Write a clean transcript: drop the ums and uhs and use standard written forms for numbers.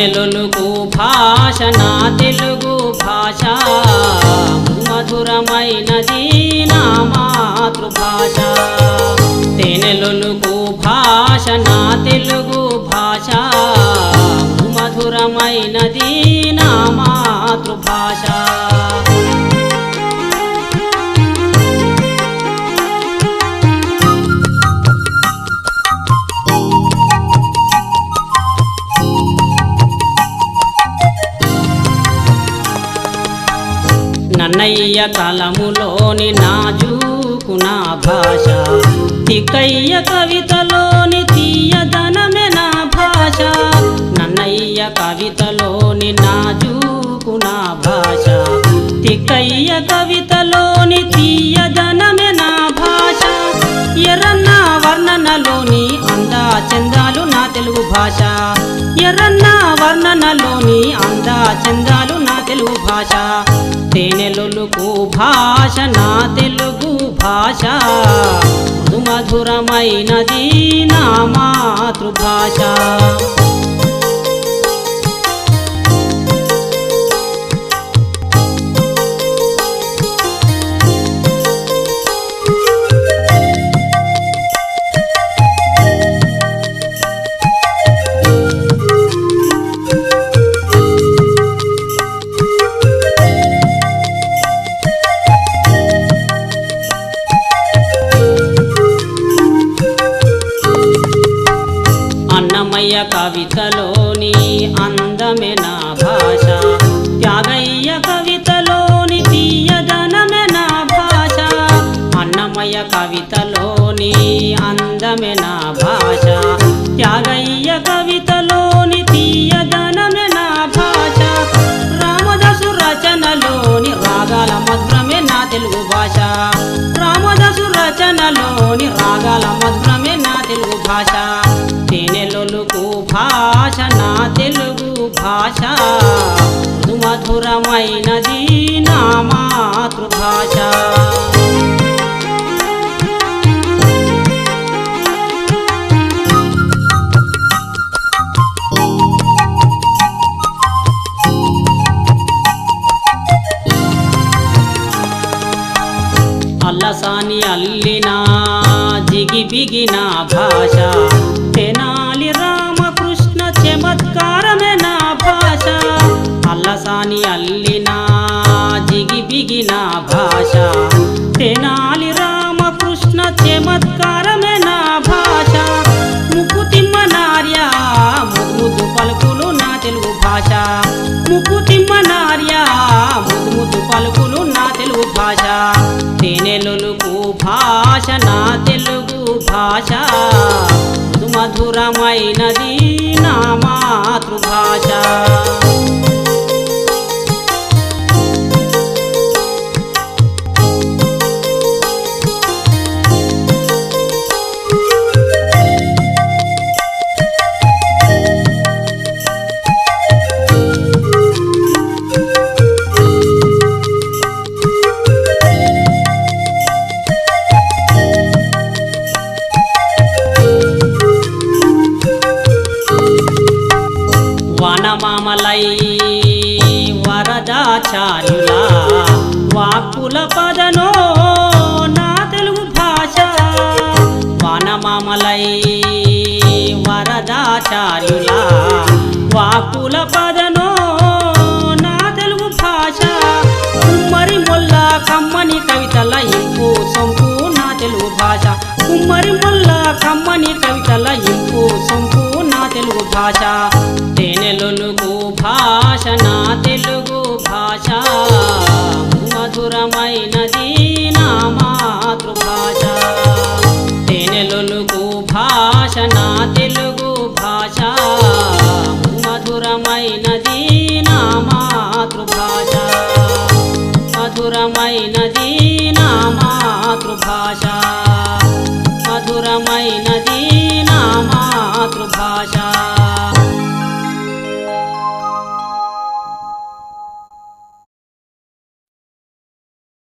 తేనెలొలుకు భాష నా తెలుగు భాష మధురమైనది నా మాతృభాష తేనెలొలుకు భాష నా తెలుగు భాష మధురమైనది నా మాతృభాష నన్నయ్య కలములోని నాజూకు నా భాష తిక్కయ్య కవితలోని తీయదనమే నా భాష నన్నయ్య కవితలోని నాజూకు నా భాష తిక్కయ్య కవితలోని తీయదనమే నా భాష ఎర్రన్న వర్ణనలోని అందా చందాలు నా తెలుగు భాష ఎర్రన్న వర్ణనలోని అందా చందాలు నా తెలుగు భాష తేనెలొలుకు భాష నా తెలుగు భాష మధురమైనది నా మాతృభాష అన్నమయ్య కవితలోని అందమే నా భాష త్యాగయ్య కవితలోని తీయదనమే నా భాష అన్నమయ్య కవితలోని అందమే నా భాష త్యాగయ్య కవితలోని తీయదనమే నా భాష రామదాసు రచనలోని రాగాల మధురమే నా తెలుగు భాష రామదాసు రచనలోని రాగాల మధురమే నా తెలుగు భాష తేనెలొలుకు భాష నా తెలుగు భాష మధురమైనది నా మాతృభాష అల్లసాని అల్లిన జిగిబిగిన భాష తెనాలి రామకృష్ణ చమత్కారమే నా భాష అల్లసాని అల్లిన జిగిబిగిన భాష తెనాలి రామకృష్ణ చమత్కారమే నా భాష ముక్కుతిమ్మ నార్య ముద్దు పలుకులు నా తెలుగు భాష ముక్కుతిమ్మ నార్య ముద్దు పలుకులు నా తెలుగు భాష తేనెలొలుకు భాష నా తెలుగు భాష మధురమైనది నా మాతృభాష వనమామలై వరదాచార్యుల వాక్కుల పదనో నా తెలుగు భాష వనమామలై వరదాచార్యుల వాక్కుల పదనో నా తెలుగు భాష కుమ్మరి మొల్ల కమ్మని కవితల ఇంపు సొంపు నా తెలుగు భాష కుమ్మరి మొల్ల కమ్మని కవితల ఇంపు సొంపు నా తెలుగు భాష తేనెలొలుకు భాష నా తెలుగు భాష మధురమైనది నా మాతృభాష తేనెలొలుకు భాష నా తెలుగు భాష మధురమైనది నా మాతృభాష మధురమైనది నా మాతృభాష మధురమైనది